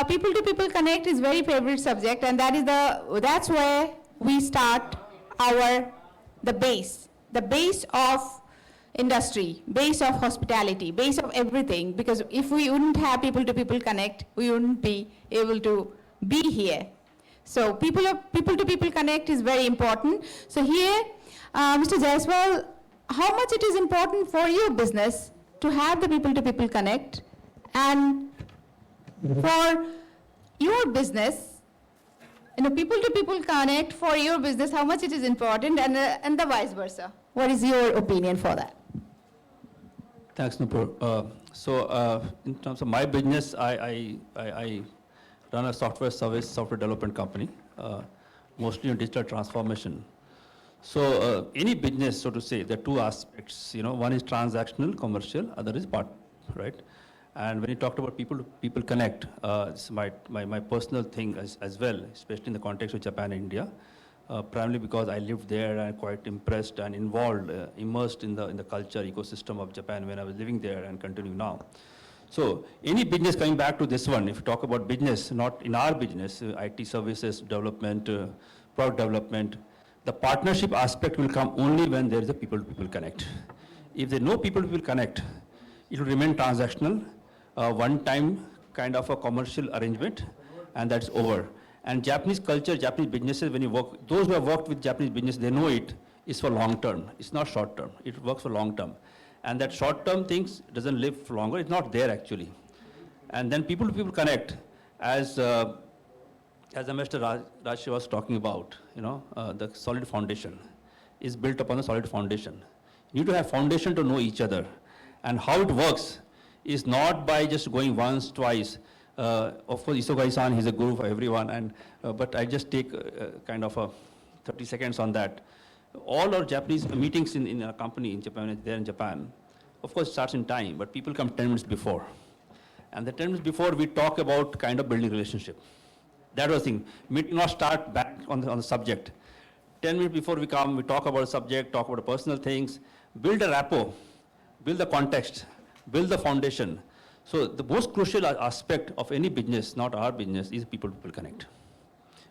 people to people connect is very favorite subject, and that's where we start the base of industry, base of hospitality, base of everything, because if we wouldn't have people to people connect, we wouldn't be able to be here. So people to people connect is very important. So here, Mr. Jaiswal, how much it is important for your business to have the people to people connect, and for your business, people to people connect for your business, how much it is important, and the vice versa. What is your opinion for that? Thanks, Nupur. In terms of my business, I run a software development company, mostly in digital transformation. So any business, so to say, there are two aspects. One is transactional, commercial, other is part, right? And when you talked about people to people connect, it's my personal thing as well, especially in the context of Japan and India. Primarily because I lived there and quite impressed and involved, immersed in the culture ecosystem of Japan when I was living there and continue now. So any business, coming back to this one, if you talk about business, not in our business, IT services development, product development, the partnership aspect will come only when there is a people-to-people connect. If there is no people-to-people connect, it will remain transactional, one-time kind of a commercial arrangement, and that's over. And Japanese culture, Japanese businesses, when you work, those who have worked with Japanese business, they know it is for long term. It's not short term. It works for long term. And that short term things doesn't live for longer. It's not there actually. And then people to people connect, as Mr. Raj was talking about, the solid foundation is built upon a solid foundation. You need to have foundation to know each other. And how it works is not by just going once, twice. Of course, Isogai-san, he's a guru for everyone, but I just take kind of 30 seconds on that. All our Japanese meetings in a company in Japan, there in Japan, of course, it starts in time, but people come 10 minutes before. And the 10 minutes before, we talk about kind of building relationship. That was the thing. Meeting not start back on the subject. 10 minutes before we come, we talk about a subject, talk about the personal things, build a rapport, build the context, build the foundation. So the most crucial aspect of any business, not our business, is people-to-people connect.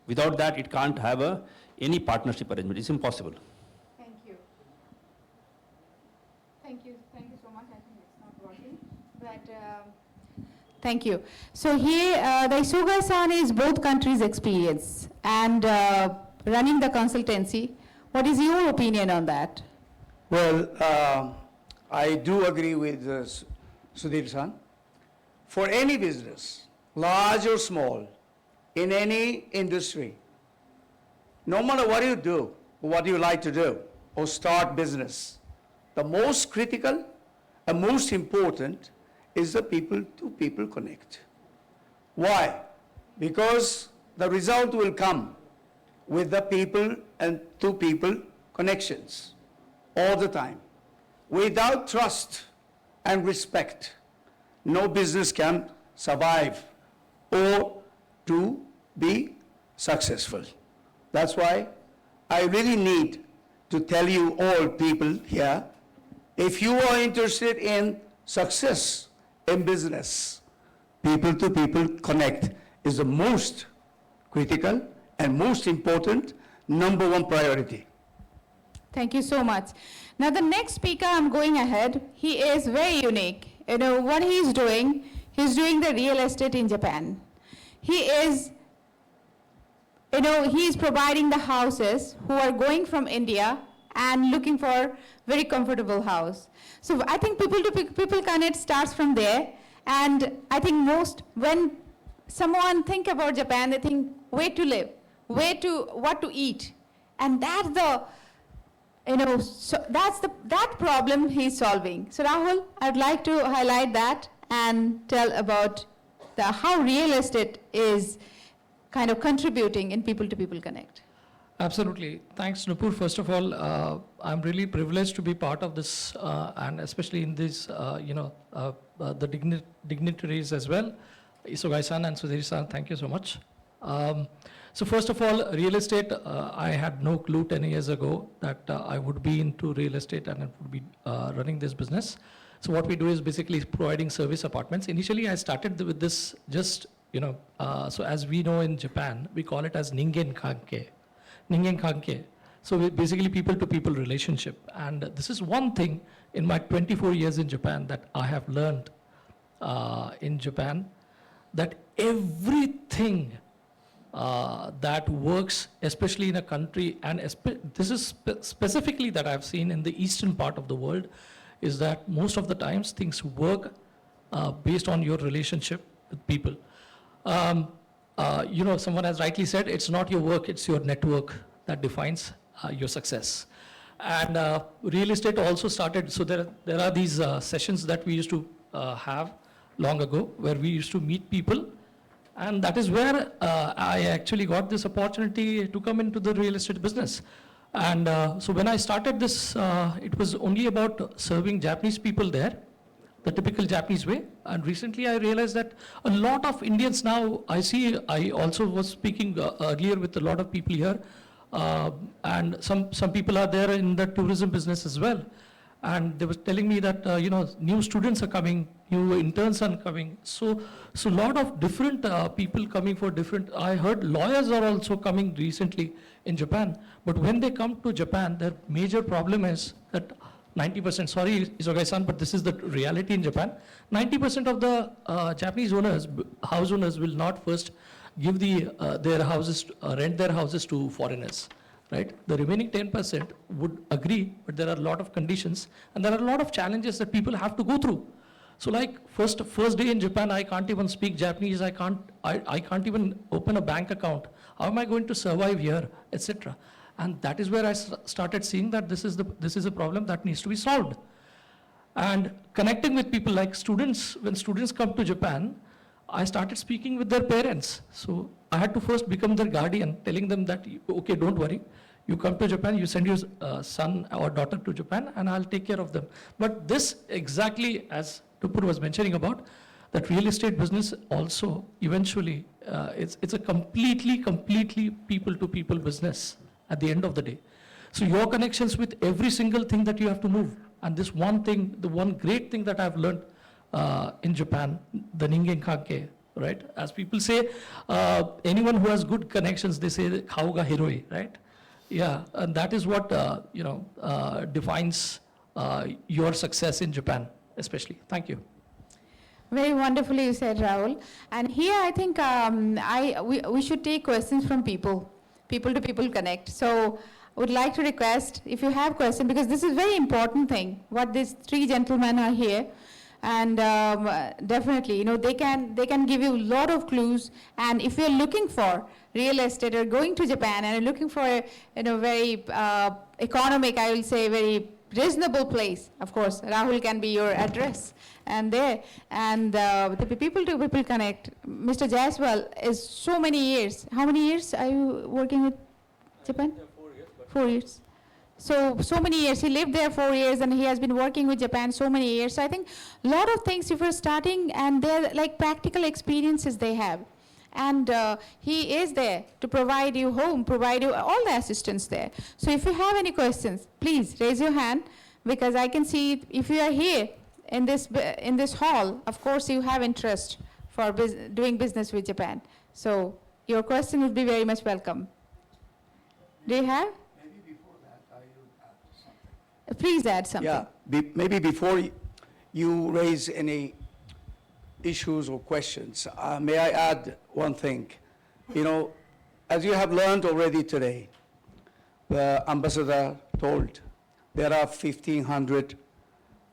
Without that, it can't have any partnership arrangement. It's impossible. Thank you. Thank you so much. I think it's not working, but thank you. So here, the Isogai-san is both countries' experience and running the consultancy. What is your opinion on that? Well, I do agree with Sudhir-san. For any business, large or small, in any industry, no matter what you do, what you like to do, or start business, the most critical and most important is the people-to-people connect. Why? Because the result will come with the people and to people connections all the time. Without trust and respect, no business can survive or to be successful. That's why I really need to tell you all people here, if you are interested in success in business, people-to-people connect is the most critical and most important #1 priority. Thank you so much. Now the next speaker, I'm going ahead. He is very unique. What he's doing the real estate in Japan. He is providing the houses who are going from India and looking for very comfortable house. So I think people to people connect starts from there. And I think when someone think about Japan, they think where to live, what to eat. And that's that problem he's solving. So Rahul, I'd like to highlight that and tell about how real estate is kind of contributing in people-to-people connect. Absolutely. Thanks, Nupur. First of all, I'm really privileged to be part of this, and especially in this, the dignitaries as well. Isogai-san and Sudhir-san, thank you so much. So first of all, real estate, I had no clue 10 years ago that I would be into real estate and I would be running this business. So what we do is basically providing service apartments. Initially, I started with this just So as we know in Japan, we call it as ningen kanke. Ningen kanke. So basically people-to-people relationship. And this is one thing in my 24 years in Japan that I have learned in Japan, that everything that works, especially in a country, and this is specifically that I've seen in the eastern part of the world, is that most of the times things work based on your relationship with people. Someone has rightly said, it's not your work, it's your network that defines your success. And real estate also started, so there are these sessions that we used to have long ago, where we used to meet people. And that is where I actually got this opportunity to come into the real estate business. And so when I started this, it was only about serving Japanese people there, the typical Japanese way. And recently I realized that a lot of Indians now, I also was speaking earlier with a lot of people here, and some people are there in the tourism business as well. And they were telling me that, new students are coming, new interns are coming. So a lot of different people coming for different, I heard lawyers are also coming recently in Japan. But when they come to Japan, their major problem is that 90%, sorry Isogai-san, but this is the reality in Japan, 90% of the Japanese owners, house owners will not first give their houses, rent their houses to foreigners. Right? The remaining 10% would agree, but there are a lot of conditions, and there are a lot of challenges that people have to go through. So like first day in Japan, I can't even speak Japanese, I can't even open a bank account. How am I going to survive here, etc. And that is where I started seeing that this is a problem that needs to be solved. And connecting with people like students, when students come to Japan, I started speaking with their parents. So I had to first become their guardian, telling them that, okay, don't worry. You come to Japan, you send your son or daughter to Japan, and I'll take care of them. But this exactly, as Nupur was mentioning about, that real estate business also, eventually, it's a completely people-to-people business at the end of the day. So your connections with every single thing that you have to move. And this one thing, the one great thing that I've learned in Japan, the ningen kanke, right? As people say, anyone who has good connections, they say 𝗕𝗂𝗶𝗶 hiroi, right? Yeah, and that is what defines your success in Japan, especially. Thank you. Very wonderfully you said, Rahul. And here I think we should take questions from people to people connect. So I would like to request, if you have questions, because this is a very important thing, what these three gentlemen are here. And definitely, they can give you a lot of clues. And if you're looking for real estate or going to Japan and you're looking for a very economic, I will say, very reasonable place, of course, Rahul can be your address. And there, and the people to people connect. Mr. Jaiswal is so many years. How many years are you working with Japan? 4 years. 4 years. So many years. He lived there 4 years, and he has been working with Japan so many years. So I think a lot of things, if you're starting, and they're like practical experiences they have. And he is there to provide you home, provide you all the assistance there. So if you have any questions, please raise your hand, because I can see if you are here in this hall, of course you have interest for doing business with Japan. So your question would be very much welcome. Do you have? Maybe before that, I will add something. Please add something. Yeah, maybe before you raise any issues or questions, may I add one thing? As you have learned already today, the ambassador told there are 1,500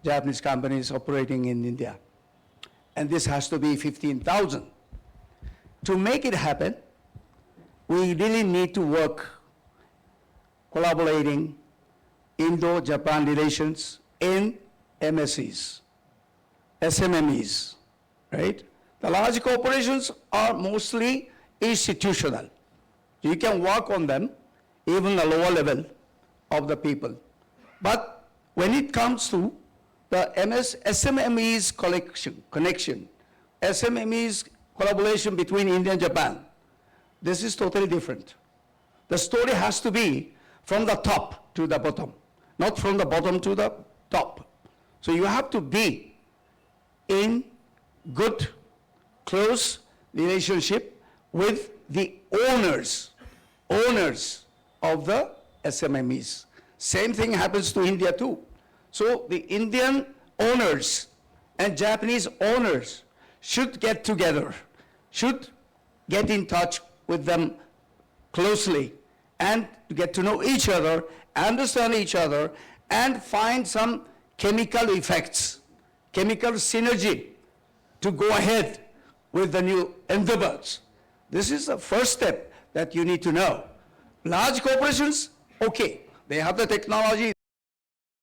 Japanese companies operating in India, and this has to be 15,000. To make it happen, we really need to work collaborating Indo-Japan relations in MSCs, SMMEs, right? The large corporations are mostly institutional. You can work on them, even the lower level of the people. But when it comes to the SMMEs connection, SMMEs collaboration between India and Japan, this is totally different. The story has to be from the top to the bottom, not from the bottom to the top. So you have to be in good, close relationship with the owners of the SMMEs. Same thing happens to India too. So the Indian owners and Japanese owners should get together, should get in touch with them closely and get to know each other, understand each other, and find some chemical effects, chemical synergy to go ahead with the new endeavors. This is the first step that you need to know. Large corporations, okay, they have the technology,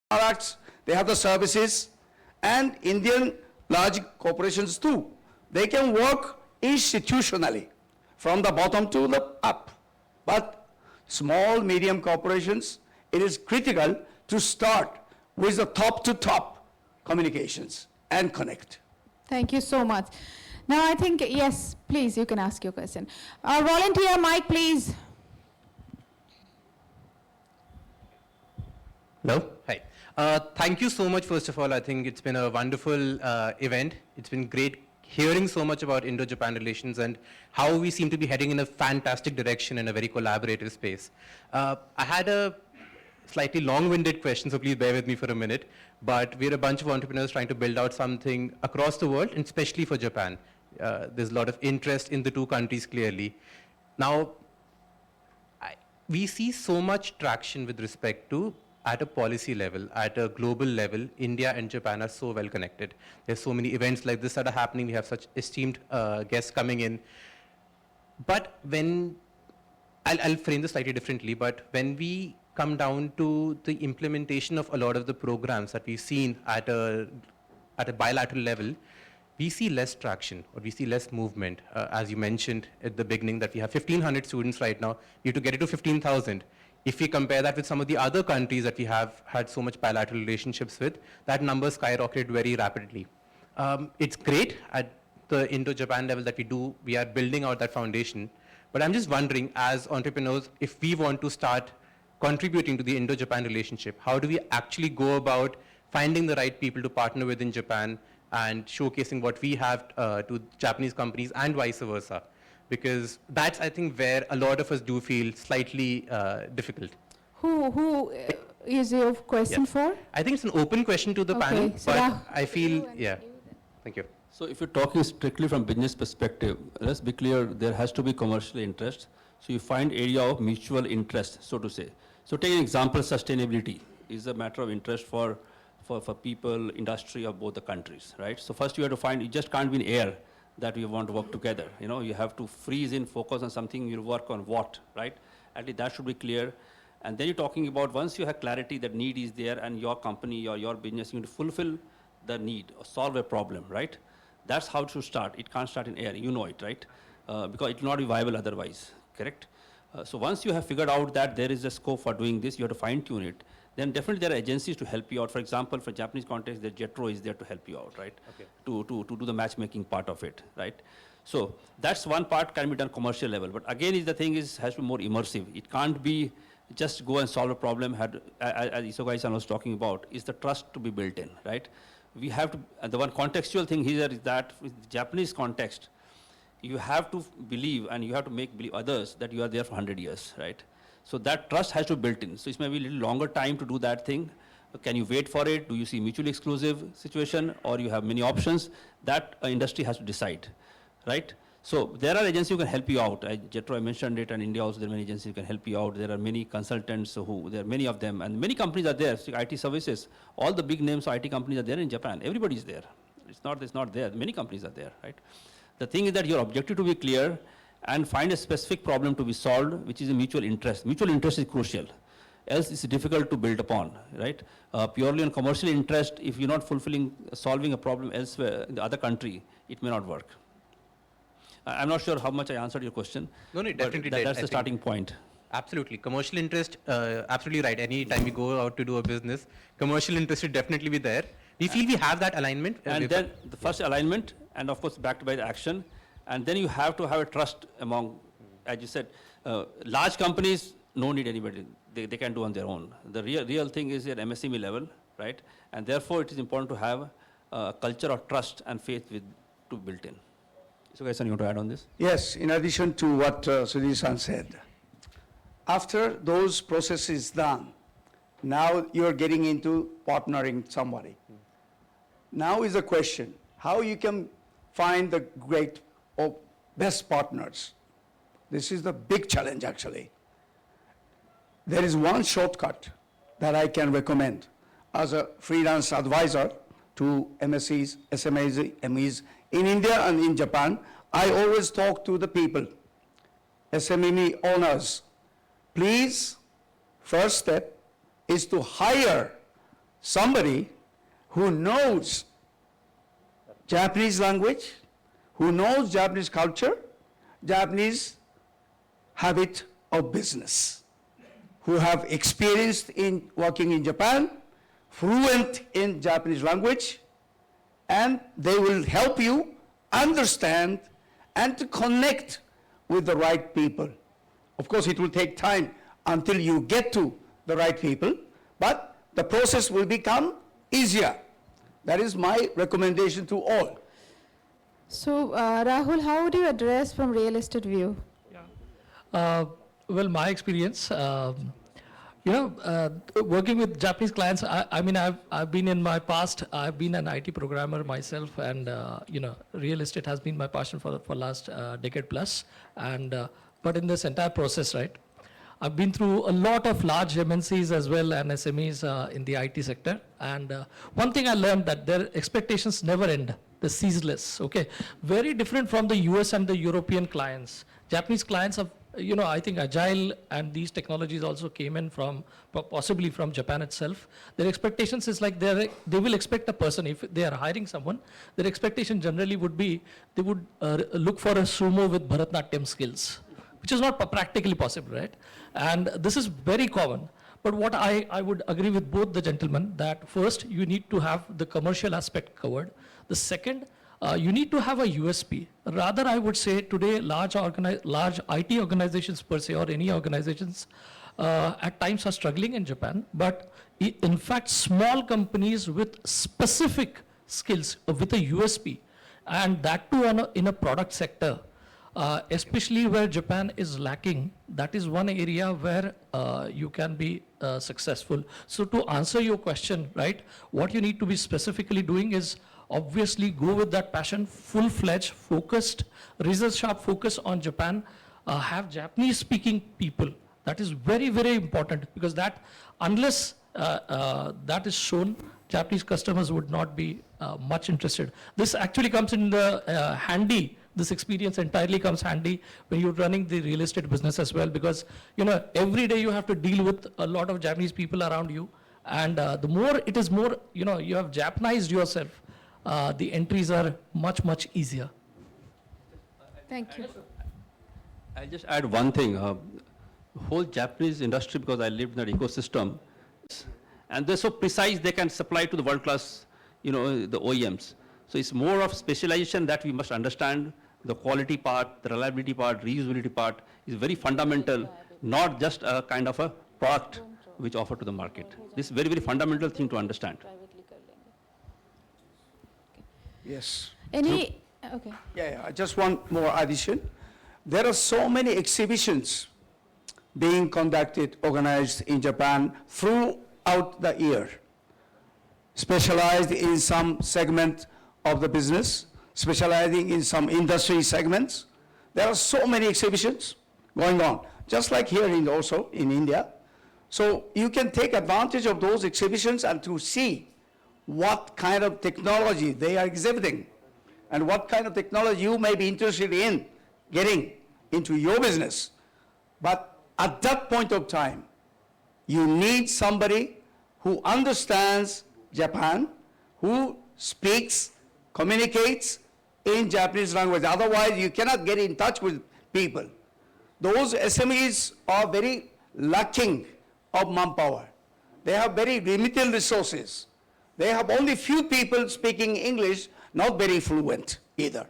products, they have the services, and Indian large corporations too. They can work institutionally from the bottom to the up. But small, medium corporations, it is critical to start with the top to top communications and connect. Thank you so much. Now I think, yes, please, you can ask your question. Volunteer, Mike, please. Hello. Hi. Thank you so much, first of all. I think it's been a wonderful event. It's been great hearing so much about Indo-Japan relations and how we seem to be heading in a fantastic direction in a very collaborative space. I had a slightly long-winded question, so please bear with me for a minute. But we're a bunch of entrepreneurs trying to build out something across the world, and especially for Japan. There's a lot of interest in the two countries, clearly. Now, we see so much traction with respect to, at a policy level, at a global level, India and Japan are so well connected. There's so many events like this that are happening. We have such esteemed guests coming in. But when, I'll frame this slightly differently, but when we come down to the implementation of a lot of the programs that we've seen at a bilateral level, we see less traction, or we see less movement. As you mentioned at the beginning, that we have 1,500 students right now. We have to get it to 15,000. If we compare that with some of the other countries that we have had so much bilateral relationships with, that number skyrocketed very rapidly. It's great at the Indo-Japan level that we are building out that foundation. But I'm just wondering, as entrepreneurs, if we want to start contributing to the Indo-Japan relationship, how do we actually go about finding the right people to partner with in Japan and showcasing what we have to Japanese companies and vice versa? Because that's, I think, where a lot of us do feel slightly difficult. Who is your question for? I think it's an open question to the panel, so but I feel, Thank you. So if you're talking strictly from business perspective, let's be clear, there has to be commercial interest. So you find area of mutual interest, so to say. So take an example, sustainability is a matter of interest for people, industry of both the countries, right? So first you have to find, you just can't be in air that we want to work together. You know, you have to freeze in, focus on something, you'll work on what, right? At least that should be clear. And then you're talking about, once you have clarity that need is there and your company or your business, you need to fulfill the need or solve a problem, right? That's how it should start. It can't start in air, you know it, right? Because it will not be viable otherwise, correct? So once you have figured out that there is a scope for doing this, you have to fine tune it. Then definitely there are agencies to help you out. For example, for Japanese context, the JETRO is there to help you out, right? Okay. To do the matchmaking part of it, right? So that's one part can be done commercial level. But again, the thing is, has to be more immersive. It can't be just go and solve a problem. As Isogai-san was talking about, is the trust to be built in, right? We have to, and the one contextual thing here is that with the Japanese context, you have to believe and you have to make believe others that you are there for 100 years, right? So that trust has to be built in. So it may be a little longer time to do that thing. Can you wait for it? Do you see mutually exclusive situation or you have many options? That industry has to decide, right? So there are agencies who can help you out. JETRO, I mentioned it, and India also there are many agencies who can help you out. There are many consultants there are many of them, and many companies are there. So IT services, all the big names of IT companies are there in Japan. Everybody is there. It's not there. Many companies are there, right? The thing is that your objective to be clear and find a specific problem to be solved, which is a mutual interest. Mutual interest is crucial. Else it's difficult to build upon, right? Purely on commercial interest, if you're not solving a problem elsewhere in the other country, it may not work. I'm not sure how much I answered your question. No, definitely did. That's the starting point. Absolutely. Commercial interest, absolutely right. Any time we go out to do a business, commercial interest should definitely be there. We feel we have that alignment. And then the first alignment, and of course backed by the action. And then you have to have a trust among, as you said, large companies, no need anybody. They can do on their own. The real thing is at MSME level, right? And therefore it is important to have a culture of trust and faith to built in. Isogai-san, you want to add on this? Yes, in addition to what Sudhir-san said, after those processes done, now you're getting into partnering somebody. Now is the question, how you can find the great or best partners. This is the big challenge actually. There is one shortcut that I can recommend as a freelance advisor to MSCs, SMEs, MEs in India and in Japan. I always talk to the people, SME owners. Please, first step is to hire somebody who knows Japanese language, who knows Japanese culture, Japanese habit of business, who have experience in working in Japan, fluent in Japanese language, and they will help you understand and to connect with the right people. Of course, it will take time until you get to the right people, but the process will become easier. That is my recommendation to all. So, Rahul, how would you address from real estate view? Well, my experience, working with Japanese clients, I mean, I've been in my past, I've been an IT programmer myself, and, real estate has been my passion for last decade plus. And, but in this entire process, right, I've been through a lot of large MNCs as well and SMEs in the IT sector. And one thing I learned that their expectations never end. They're ceaseless, okay? Very different from the US and the European clients. Japanese clients are, I think Agile and these technologies also came in from, possibly from Japan itself. Their expectations is like they will expect a person, if they are hiring someone, their expectation generally would be, they would look for a sumo with Bharatanatyam skills, which is not practically possible, right? And this is very common. But what I would agree with both the gentlemen that first, you need to have the commercial aspect covered. The second, you need to have a USP. Rather, I would say today, large IT organizations per se, or any organizations, at times are struggling in Japan. But in fact, small companies with specific skills, with a USP, and that too in a product sector, especially where Japan is lacking, that is one area where you can be successful. So to answer your question, right, what you need to be specifically doing is obviously go with that passion, full-fledged, focused, razor-sharp focus on Japan, have Japanese-speaking people. That is very, very important because that, unless that is shown, Japanese customers would not be much interested. This actually comes in the handy. This experience entirely comes handy when you're running the real estate business as well, because every day you have to deal with a lot of Japanese people around you, and the more it is more, you have Japanized yourself, the entries are much, much easier. Thank you. I'll just add one thing. Whole Japanese industry, because I lived in that ecosystem, and they're so precise they can supply to the world-class, the OEMs. So it's more of specialization that we must understand. The quality part, the reliability part, reusability part is very fundamental, not just a kind of a product which offer to the market. This is very, very fundamental thing to understand. Yes. Okay. Yeah, just one more addition. There are so many exhibitions being conducted, organized in Japan throughout the year, specialized in some segment of the business, specializing in some industry segments. There are so many exhibitions going on, just like here also in India. So you can take advantage of those exhibitions and to see what kind of technology they are exhibiting and what kind of technology you may be interested in getting into your business. But at that point of time, you need somebody who understands Japan, who speaks, communicates in Japanese language. Otherwise, you cannot get in touch with people. Those SMEs are very lacking of manpower. They have very limited resources. They have only few people speaking English, not very fluent either,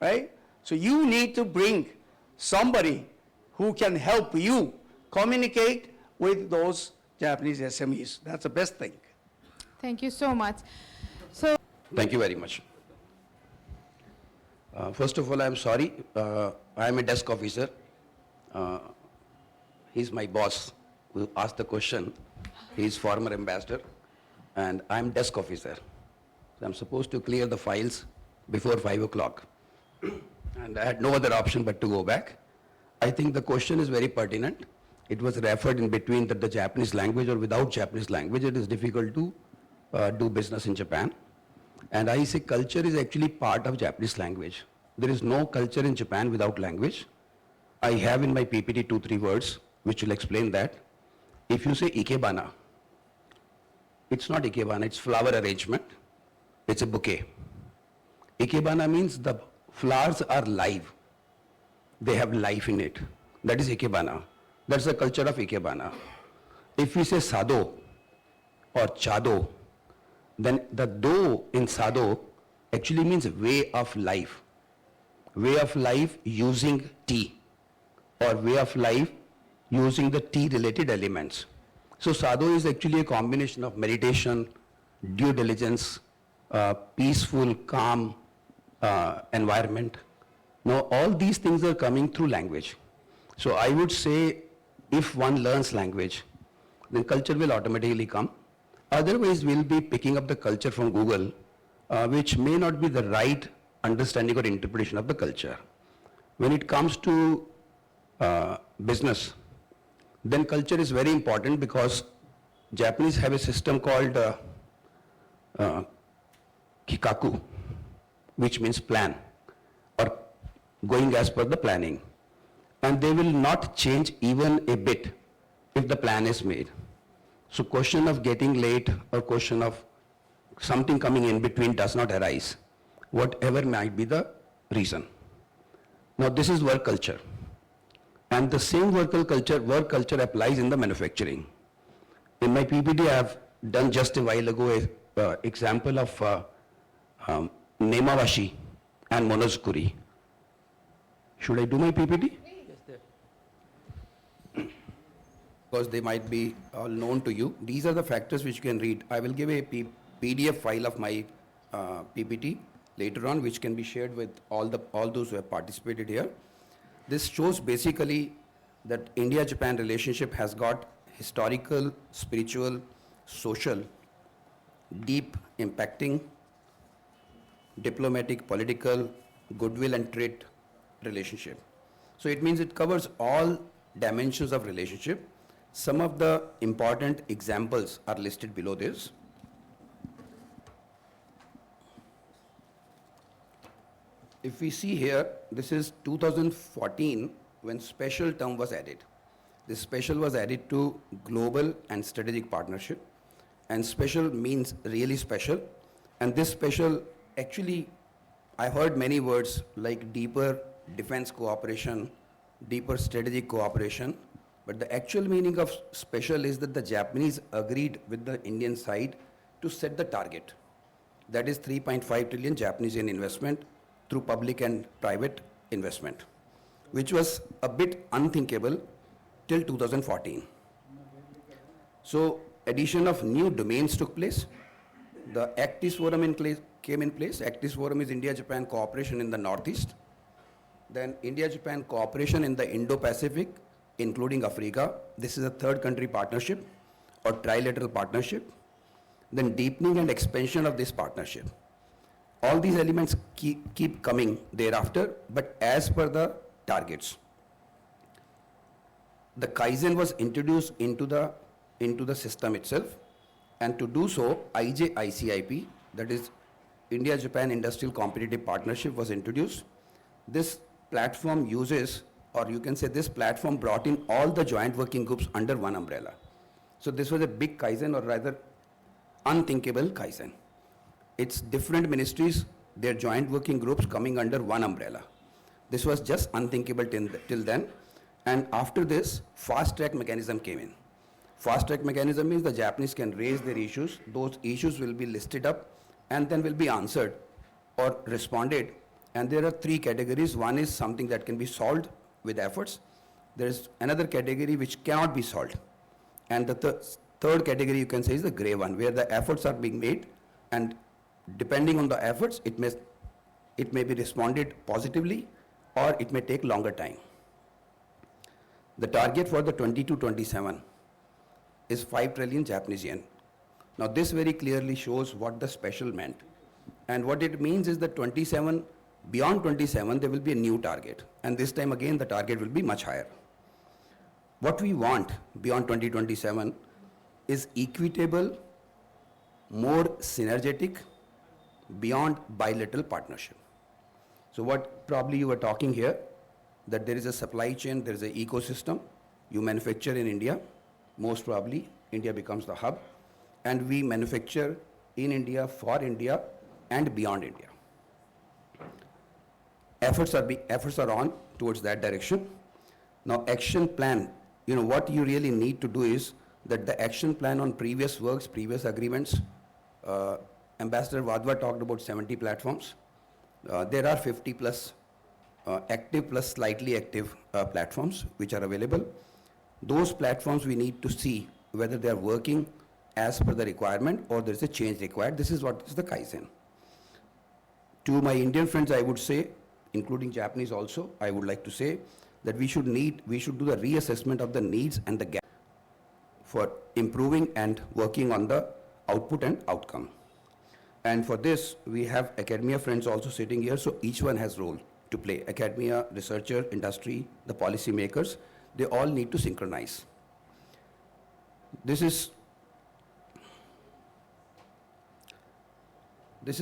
right? So you need to bring somebody who can help you communicate with those Japanese SMEs. That's the best thing. Thank you so much. Thank you very much. First of all, I'm sorry. I'm a desk officer. He's my boss who asked the question. He's former ambassador, and I'm desk officer. So I'm supposed to clear the files before 5 o'clock. And I had no other option but to go back. I think the question is very pertinent. It was referred in between that the Japanese language or without Japanese language, it is difficult to do business in Japan. And I say culture is actually part of Japanese language. There is no culture in Japan without language. I have in my PPT 2-3 words which will explain that. If you say ikebana, it's not ikebana, it's flower arrangement. It's a bouquet. Ikebana means the flowers are live. They have life in it. That is ikebana. That's the culture of ikebana. If we say sado or chado, then the do in sado actually means way of life. Way of life using tea, or way of life using the tea related elements. So sado is actually a combination of meditation, due diligence, peaceful, calm environment. Now all these things are coming through language. So I would say if one learns language, then culture will automatically come. Otherwise we'll be picking up the culture from Google, which may not be the right understanding or interpretation of the culture. When it comes to business, then culture is very important because Japanese have a system called kikaku, which means plan, or going as per the planning. And they will not change even a bit if the plan is made. So question of getting late or question of something coming in between does not arise, whatever might be the reason. Now this is work culture. And the same work culture applies in the manufacturing. In my PPT I have done just a while ago an example of 𝗕𝗂𝗶𝗶 and monozukuri. Should I do my PPT? Because they might be all known to you. These are the factors which you can read. I will give a PDF file of my PPT later on, which can be shared with all those who have participated here. This shows basically that India-Japan relationship has got historical, spiritual, social, deep impacting, diplomatic, political, goodwill and trade relationship. So it means it covers all dimensions of relationship. Some of the important examples are listed below this. If we see here, this is 2014 when special term was added. This special was added to global and strategic partnership. And special means really special. And this special, actually, I heard many words like deeper defense cooperation, deeper strategic cooperation. But the actual meaning of special is that the Japanese agreed with the Indian side to set the target. That is 3.5 trillion Japanese yen investment through public and private investment, which was a bit unthinkable till 2014. So addition of new domains took place. The 𝗕𝗲𝗁 Forum came in place. 𝗕𝗲𝗁 Forum is India-Japan cooperation in the Northeast. Then India-Japan cooperation in the Indo-Pacific, including Africa. This is a third country partnership or trilateral partnership. Then deepening and expansion of this partnership. All these elements keep coming thereafter, but as per the targets. The Kaizen was introduced into the system itself, and to do so, IJICIP, that is India-Japan Industrial Competitive Partnership, was introduced. This platform uses, or you can say this platform brought in all the joint working groups under one umbrella. So this was a big Kaizen, or rather unthinkable Kaizen. It's different ministries, their joint working groups coming under one umbrella. This was just unthinkable till then. And after this, fast track mechanism came in. Fast track mechanism means the Japanese can raise their issues. Those issues will be listed up and then will be answered or responded. And there are three categories. One is something that can be solved with efforts. There is another category which cannot be solved. And the third category you can say is the gray one, where the efforts are being made, and depending on the efforts, it may it may be responded positively or it may take longer time. The target for the 22-27 is 5 trillion Japanese yen. Now this very clearly shows what the special meant. And what it means is that 27, beyond 27, there will be a new target. And this time again, the target will be much higher. What we want beyond 2027 is equitable, more synergetic, beyond bilateral partnership. So what probably you were talking here, that there is a supply chain, there is an ecosystem, you manufacture in India, most probably India becomes the hub, and we manufacture in India, for India, and beyond India. Efforts are on towards that direction. Now action plan, what you really need to do is that the action plan on previous works, previous agreements, Ambassador Wadhwa talked about 70 platforms. There are 50 plus active plus slightly active platforms which are available. Those platforms we need to see whether they are working as per the requirement or there is a change required. This is what is the Kaizen. To my Indian friends, I would say, including Japanese also, I would like to say that we should do the reassessment of the needs and the gap for improving and working on the output and outcome. And for this, we have academia friends also sitting here, so each one has role to play. Academia, researcher, industry, the policy makers, they all need to synchronize. This is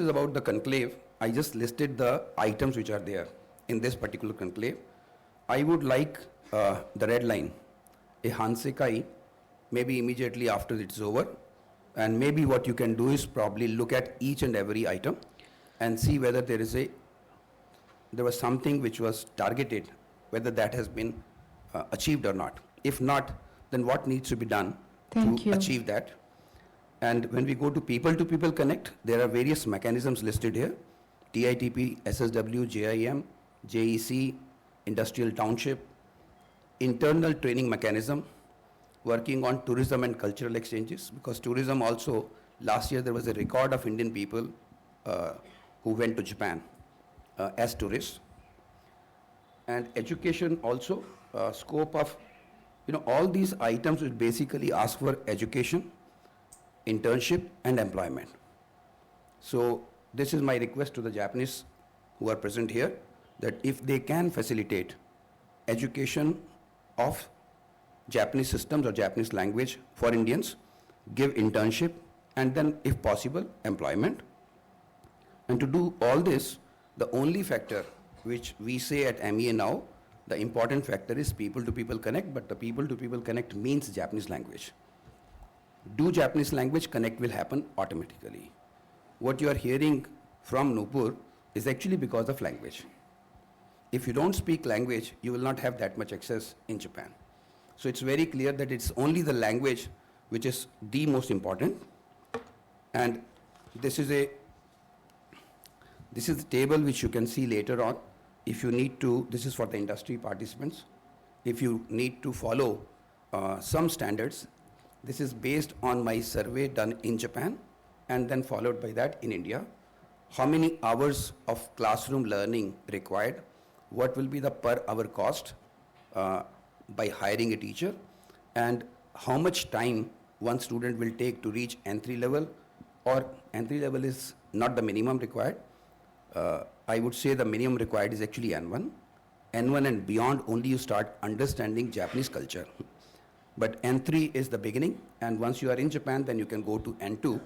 about the conclave. I just listed the items which are there in this particular conclave. I would like the red line, 𝗕𝗂𝗫𝗃 𝗫, maybe immediately after it's over. And maybe what you can do is probably look at each and every item and see whether there was something which was targeted, whether that has been achieved or not. If not, then what needs to be done to achieve that. And when we go to people connect, there are various mechanisms listed here: TITP, SSW, JIM, JEC, industrial township, internal training mechanism, working on tourism and cultural exchanges, because tourism also, last year there was a record of Indian people who went to Japan as tourists. And education also, scope of, all these items will basically ask for education, internship and employment. So this is my request to the Japanese who are present here, that if they can facilitate education of Japanese systems or Japanese language for Indians, give internship, and then if possible, employment. And to do all this, the only factor which we say at MEA now, the important factor is people-to-people connect, but the people-to-people connect means Japanese language. Do Japanese language, connect will happen automatically. What you are hearing from Nupur is actually because of language. If you don't speak language, you will not have that much access in Japan. So it's very clear that it's only the language which is the most important. And this is the table which you can see later on. If you need to, this is for the industry participants. If you need to follow some standards, this is based on my survey done in Japan and then followed by that in India. How many hours of classroom learning required? What will be the per hour cost by hiring a teacher? And how much time one student will take to reach N3 level, or N3 level is not the minimum required. I would say the minimum required is actually N1. N1 and beyond, only you start understanding Japanese culture. But N3 is the beginning, and once you are in Japan, then you can go to N2.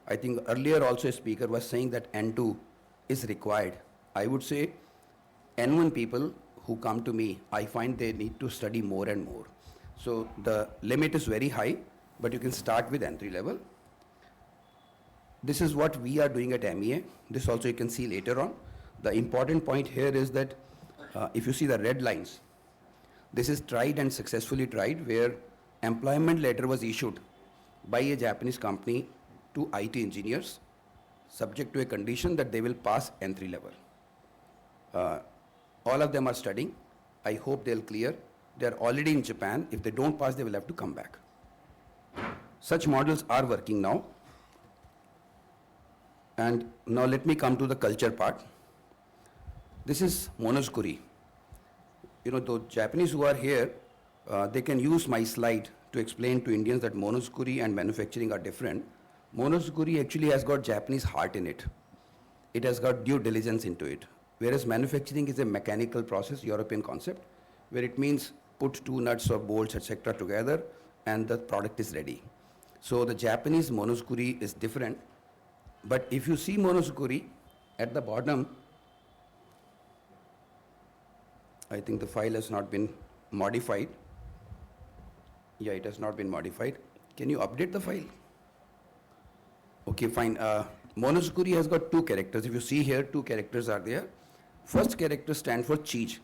I think earlier also a speaker was saying that N2 is required. I would say N1 people who come to me, I find they need to study more and more. So the limit is very high, but you can start with N3 level. This is what we are doing at MEA. This also you can see later on. The important point here is that if you see the red lines, this is tried and successfully tried, where employment letter was issued by a Japanese company to IT engineers, subject to a condition that they will pass N3 level. All of them are studying. I hope they'll clear. They're already in Japan. If they don't pass, they will have to come back. Such models are working now. And now let me come to the culture part. This is 𝗲𝗠𝗃𝗃. You know, the Japanese who are here, they can use my slide to explain to Indians that 𝗲𝗠𝗃𝗃 and manufacturing are different. 𝗲𝗠𝗃𝗃 actually has got Japanese heart in it. It has got due diligence into it. Whereas manufacturing is a mechanical process, European concept, where it means put two nuts or bolts, etc. together, and the product is ready. So the Japanese 𝗲𝗠𝗃𝗃 is different. But if you see 𝗲𝗠𝗃𝗃 at the bottom, I think the file has not been modified. Yeah, it has not been modified. Can you update the file? Okay, fine. 𝗲𝗠𝗃𝗃 has got two characters. If you see here, two characters are there. First character stands for cheese,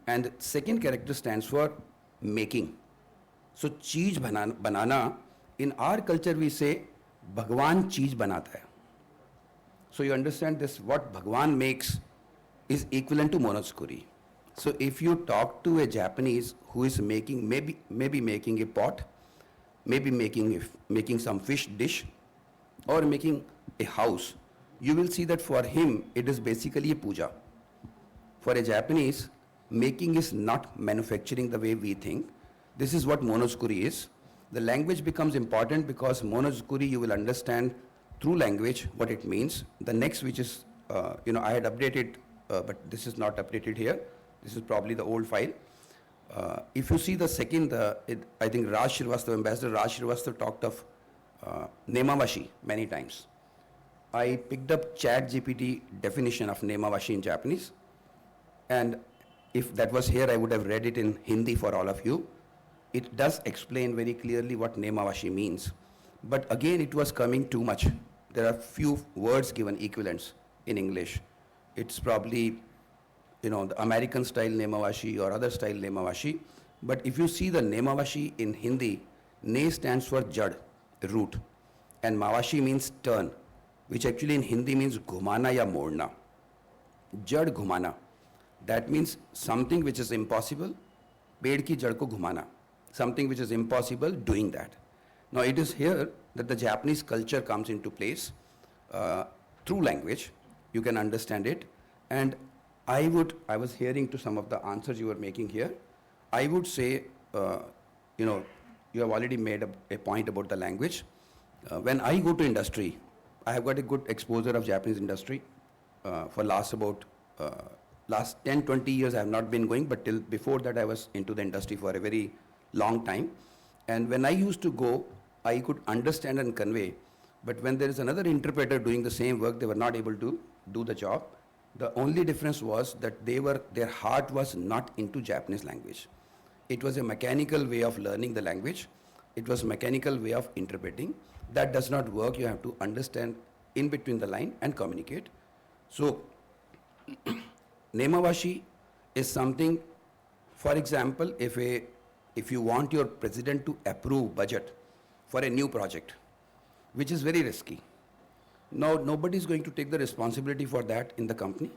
and second character stands for making. So cheese banana, in our culture we say, Bhagwan cheese banata hai. So you understand this, what Bhagwan makes is equivalent to 𝗲𝗠𝗃𝗃. So if you talk to a Japanese who is making, maybe making a pot, maybe making some fish dish, or making a house, you will see that for him it is basically a puja. For a Japanese, making is not manufacturing the way we think. This is what 𝗲𝗠𝗃𝗃 is. The language becomes important because 𝗲𝗠𝗃𝗃 you will understand through language what it means. The next, which is, I had updated, but this is not updated here. This is probably the old file. If you see the second, I think Ambassador Raj Srivastava talked of 𝗕𝗂𝗓𝗍 many times. I picked up ChatGPT definition of 𝗕𝗂𝗓𝗍 in Japanese, and if that was here, I would have read it in Hindi for all of you. It does explain very clearly what 𝗕𝗂𝗓𝗍 means. But again, it was coming too much. There are few words given equivalents in English. It's probably, the American style 𝗕𝗂𝗓𝗍 or other style 𝗕𝗂𝗓𝗍. But if you see the 𝗕𝗂𝗓𝗍 in Hindi, 𝗕 stands for jad, root, and 𝗂𝗓𝗍 means turn, which actually in Hindi means ghumana ya morna. Jad ghumana. That means something which is impossible, पेड़ की जड़ को घुमाना. Something which is impossible, doing that. Now it is here that the Japanese culture comes into place through language. You can understand it. And I was hearing to some of the answers you were making here. I would say, you have already made a point about the language. When I go to industry, I have got a good exposure of Japanese industry for last 10, 20 years. I have not been going, but till before that I was into the industry for a very long time. And when I used to go, I could understand and convey. But when there is another interpreter doing the same work, they were not able to do the job. The only difference was that their heart was not into Japanese language. It was a mechanical way of learning the language. It was a mechanical way of interpreting. That does not work. You have to understand in between the line and communicate. So 𝗕𝗂𝗓𝗍 is something, for example, if you want your president to approve budget for a new project, which is very risky. Now, nobody is going to take the responsibility for that in the company.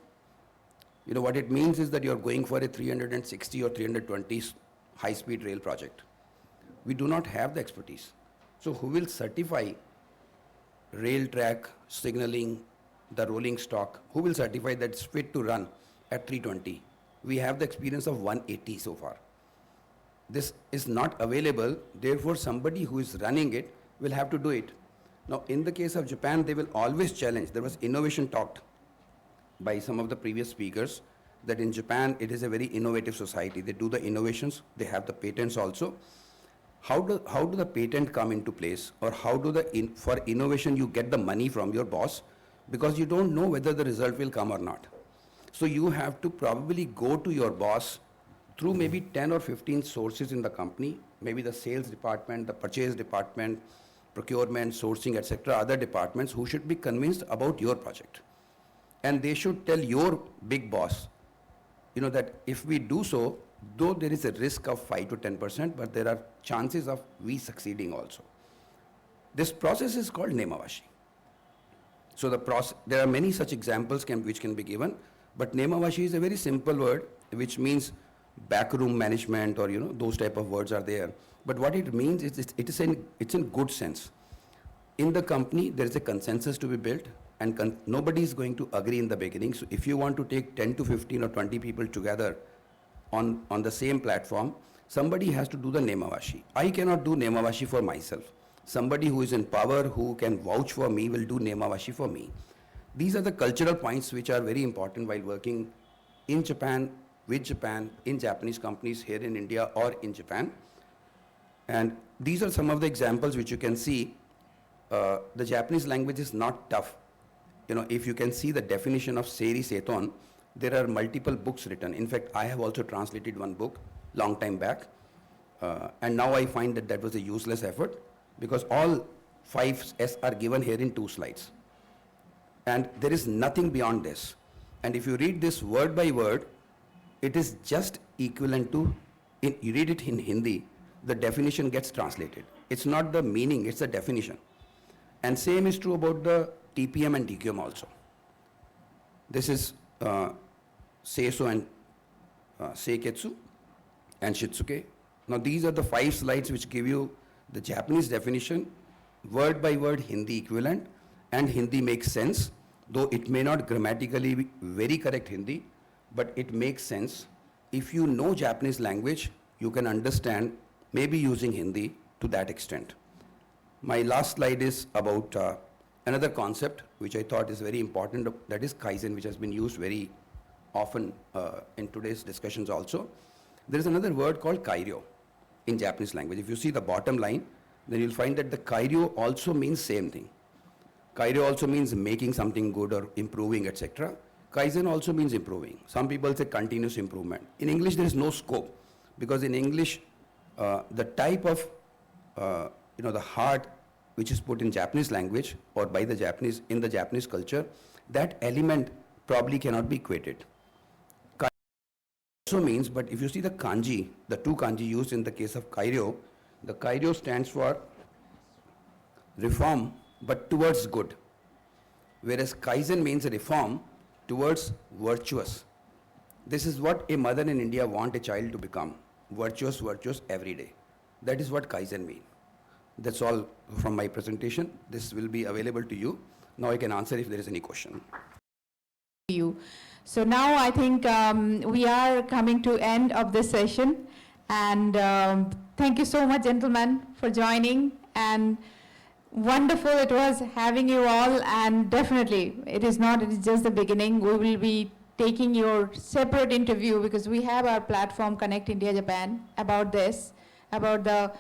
What it means is that you are going for a 360 or 320 high-speed rail project. We do not have the expertise. So who will certify rail track, signaling, the rolling stock? Who will certify that it's fit to run at 320? We have the experience of 180 so far. This is not available, therefore somebody who is running it will have to do it. Now in the case of Japan, they will always challenge. There was innovation talked by some of the previous speakers that in Japan it is a very innovative society. They do the innovations, they have the patents also. How do the patent come into place, or how do for innovation you get the money from your boss, because you don't know whether the result will come or not. So you have to probably go to your boss through maybe 10 or 15 sources in the company, maybe the sales department, the purchase department, procurement, sourcing, etc., other departments who should be convinced about your project. And they should tell your big boss, that if we do so, though there is a risk of 5 to 10%, but there are chances of we succeeding also. This process is called 𝗕𝗂𝗓𝗍. So there are many such examples which can be given, but 𝗕𝗂𝗓𝗍 is a very simple word, which means backroom management, or those type of words are there. But what it means is it's in good sense. In the company, there is a consensus to be built. and nobody is going to agree in the beginning. So if you want to take 10 to 15 or 20 people together on the same platform, somebody has to do the 𝗕𝗂𝗏𝗍. I cannot do 𝗕𝗂𝗏𝗍 for myself. Somebody who is in power, who can vouch for me, will do 𝗕𝗂𝗏𝗍 for me. These are the cultural points which are very important while working in Japan, with Japan, in Japanese companies here in India or in Japan. And these are some of the examples which you can see. The Japanese language is not tough. You know, if you can see the definition of 𝗕𝗲 𝗕𝗏, there are multiple books written. In fact, I have also translated one book long time back. And now I find that that was a useless effort because all 5 S are given here in 2 slides. And there is nothing beyond this. And if you read this word by word, it is just equivalent to, you read it in Hindi, the definition gets translated. It's not the meaning, it's the definition. And same is true about the TPM and TQM also. This is 𝗕𝗄 and 𝗕𝗂𝗍𝗄 and 𝗕𝗂𝗁. Now these are the 5 slides which give you the Japanese definition, word by word Hindi equivalent, and Hindi makes sense, though it may not grammatically be very correct Hindi, but it makes sense. If you know Japanese language, you can understand maybe using Hindi to that extent. My last slide is about another concept which I thought is very important, that is Kaizen, which has been used very often in today's discussions also. There is another word called Kairyo in Japanese language. If you see the bottom line, then you'll find that the Kairyo also means same thing. Kairyo also means making something good or improving, etc. Kaizen also means improving. Some people say continuous improvement. In English, there is no scope because in English, the type of, the heart which is put in Japanese language or by the Japanese, in the Japanese culture, that element probably cannot be equated. Also means, but if you see the kanji, the 2 kanji used in the case of Kairyo, the Kairyo stands for reform, but towards good. Whereas Kaizen means reform towards virtuous. This is what a mother in India wants a child to become, virtuous every day. That is what Kaizen means. That's all from my presentation. This will be available to you. Now I can answer if there is any question. You. So now I think we are coming to end of this session, and thank you so much, gentlemen, for joining, and wonderful it was having you all, and definitely it is just the beginning. We will be taking your separate interview because we have our platform Connect India Japan about this, about the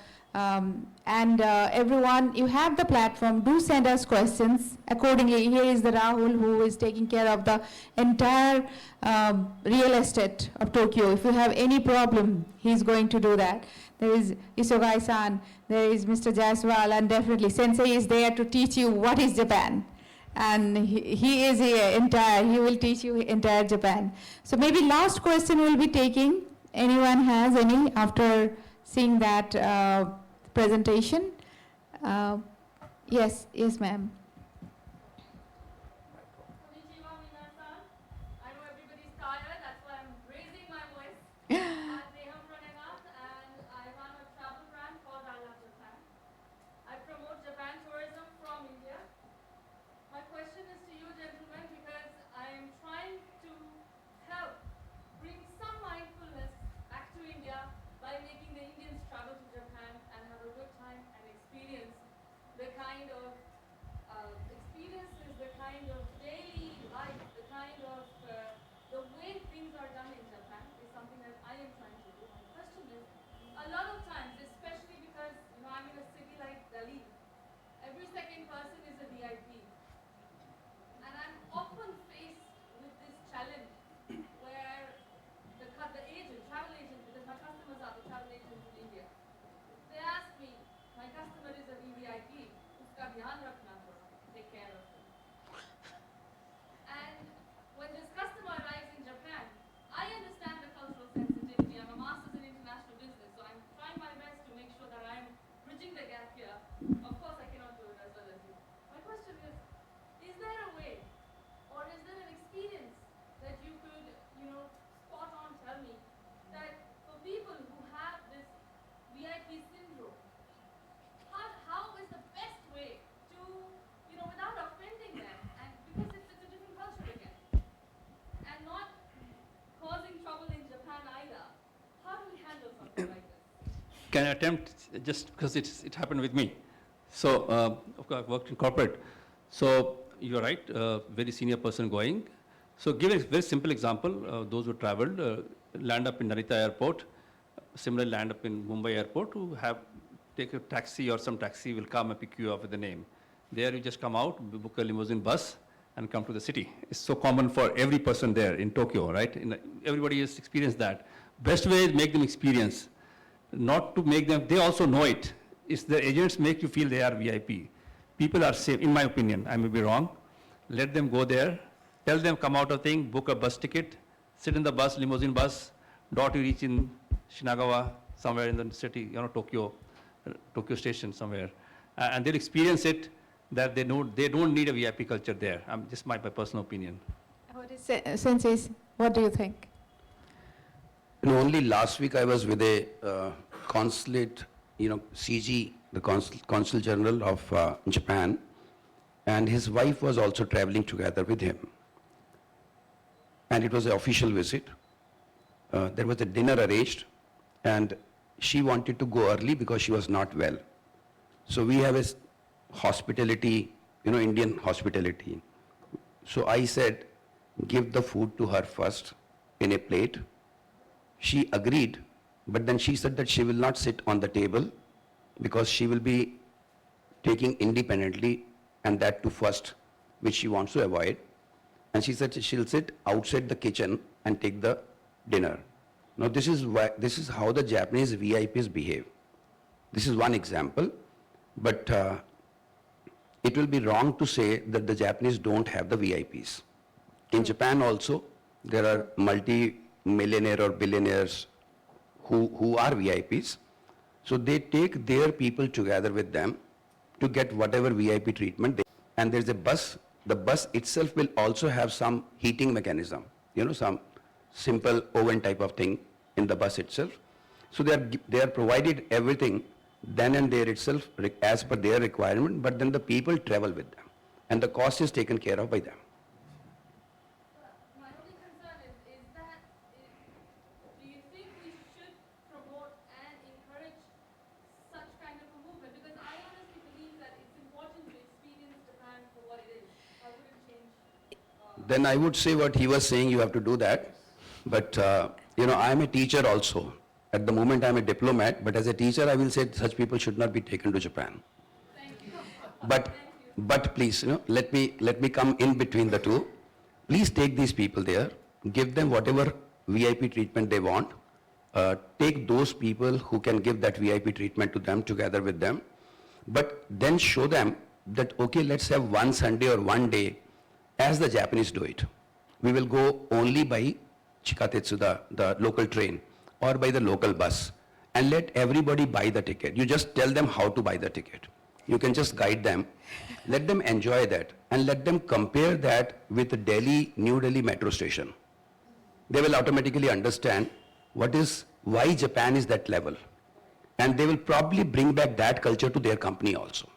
everyone, you have the platform, do send us questions accordingly. Here is the Rahul who is taking care of the entire real estate of Tokyo. If you have any problem, he's going to do that. There is Isogai-san, there is Mr. Jaiswal, and definitely Sensei is there to teach you what is Japan. And he is here he will teach you entire Japan. So maybe last question we'll be taking. Anyone has any after seeing that presentation? Yes, ma'am. Konnichiwa, minasan. I know everybody's tired, that's why I'm raising my voice. I'm 𝗕𝗂𝗏, and I run a travel brand called I Love Japan. I promote Japan tourism from India. My question is to you, gentlemen, because I am trying to help bring some mindfulness back to India by making the Indians travel to Japan and have a good time and experience the kind of can attempt just because it happened with me. So, of course, I worked in corporate. So, you're right, very senior person going. So, give a very simple example. Those who traveled, land up in Narita airport, similarly land up in Mumbai airport, who take a taxi or some taxi will come and pick you up with the name. There you just come out, book a limousine bus, and come to the city. It's so common for every person there in Tokyo, right? Everybody has experienced that. Best way is make them experience, not to make them, they also know it. It's the agents make you feel they are VIP. People are safe, in my opinion, I may be wrong. Let them go there, tell them come out of thing, book a bus ticket, sit in the bus, limousine bus, dot you reach in Shinagawa, somewhere in the city, Tokyo station somewhere. And they'll experience it, that they don't need a VIP culture there. Just my personal opinion. What is Sensei, what do you think? Only last week I was with a consulate, CG, the Consul General of Japan, and his wife was also traveling together with him. And it was an official visit. There was a dinner arranged, and she wanted to go early because she was not well. So we have a hospitality, Indian hospitality. So I said, give the food to her first in a plate. She agreed, but then she said that she will not sit on the table because she will be taking independently, and that to first, which she wants to avoid. And she said she'll sit outside the kitchen and take the dinner. Now this is how the Japanese VIPs behave. This is one example, but it will be wrong to say that the Japanese don't have the VIPs. In Japan also, there are multi-millionaire or billionaires who are VIPs. So they take their people together with them to get whatever VIP treatment. And there's a bus. The bus itself will also have some heating mechanism, some simple oven type of thing in the bus itself. So they are provided everything then and there itself as per their requirement, but then the people travel with them, and the cost is taken care of by them. My only concern is that, do you think we should promote and encourage such kind of a movement? Because I honestly believe that it's important to experience Japan for what it is. I wouldn't change. Then I would say what he was saying, you have to do that. But, I am a teacher also. At the moment I am a diplomat, but as a teacher I will say such people should not be taken to Japan. Thank you. But please, let me come in between the two. Please take these people there, give them whatever VIP treatment they want. Take those people who can give that VIP treatment to them together with them. But then show them that, okay, let's have one Sunday or one day as the Japanese do it. We will go only by Chikatetsu, the local train, or by the local bus, and let everybody buy the ticket. You just tell them how to buy the ticket. You can just guide them, let them enjoy that, and let them compare that with the New Delhi metro station. They will automatically understand why Japan is that level. And they will probably bring back that culture to their company also.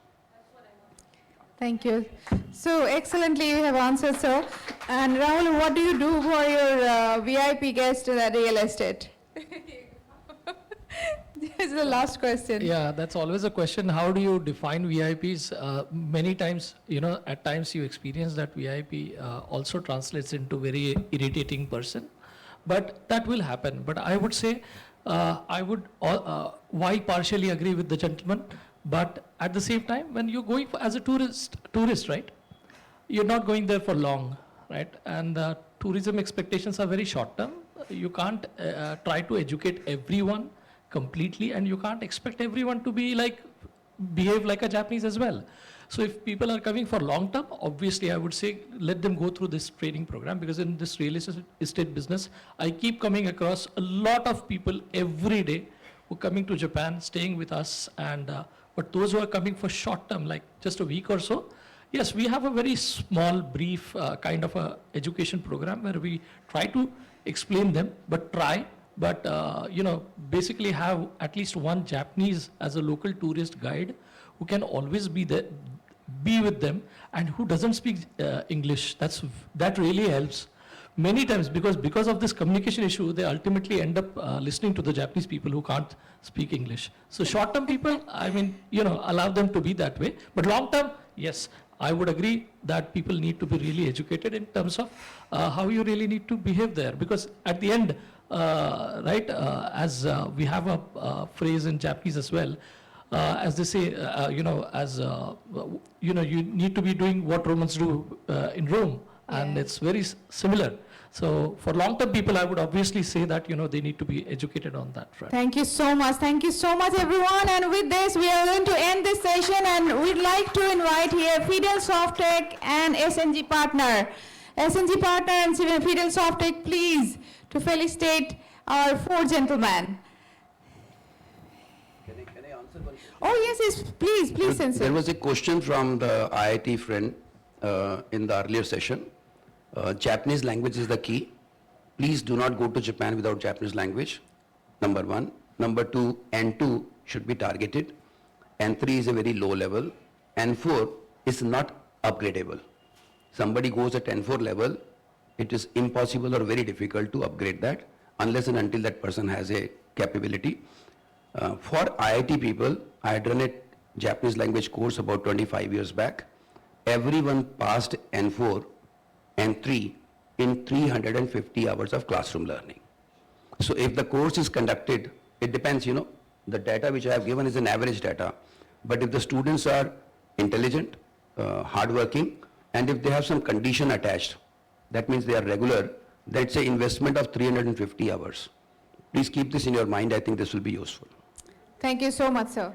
Thank you. So excellently you have answered, sir. And Rahul, what do you do for your VIP guest in the real estate? This is the last question. Yeah, that's always a question. How do you define VIPs? Many times, at times you experience that VIP also translates into very irritating person. But that will happen. But I would say, why partially agree with the gentleman? But at the same time, when you're going as a tourist, right? You're not going there for long, right? And tourism expectations are very short term. You can't try to educate everyone completely, and you can't expect everyone to behave like a Japanese as well. So if people are coming for long term, obviously I would say let them go through this training program, because in this real estate business, I keep coming across a lot of people every day who are coming to Japan, staying with us, and but those who are coming for short term, like just a week or so, yes, we have a very small, brief kind of a education program where we try to explain them, but basically have at least one Japanese as a local tourist guide who can always be with them, and who doesn't speak English. That really helps, many times, because of this communication issue, they ultimately end up listening to the Japanese people who can't speak English. So short-term people, I mean, allow them to be that way. But long-term, yes, I would agree that people need to be really educated in terms of how you really need to behave there. Because at the end, right, as we have a phrase in Japanese as well, as they say, you need to be doing what Romans do in Rome, and it's very similar. So for long-term people, I would obviously say that, they need to be educated on that front. Thank you so much. Thank you so much, everyone. And with this, we are going to end this session, and we'd like to invite here 𝗲𝗲 and SNG partner. SNG partner and 𝗲𝗲, please, to felicitate our 4 gentlemen. Can I answer one question? Oh, yes, please, Sensei. There was a question from the IIT friend in the earlier session. Japanese language is the key. Please do not go to Japan without Japanese language, number 1. Number 2, N2 should be targeted. N3 is a very low level. N4 is not upgradable. Somebody goes at N4 level, it is impossible or very difficult to upgrade that unless and until that person has a capability. For IIT people, I had run a Japanese language course about 25 years back. Everyone passed N4 and 3 in 350 hours of classroom learning. So if the course is conducted, it depends, the data which I have given is an average data. But if the students are intelligent, hardworking, and if they have some condition attached, that means they are regular, that's an investment of 350 hours. Please keep this in your mind. I think this will be useful. Thank you so much, sir.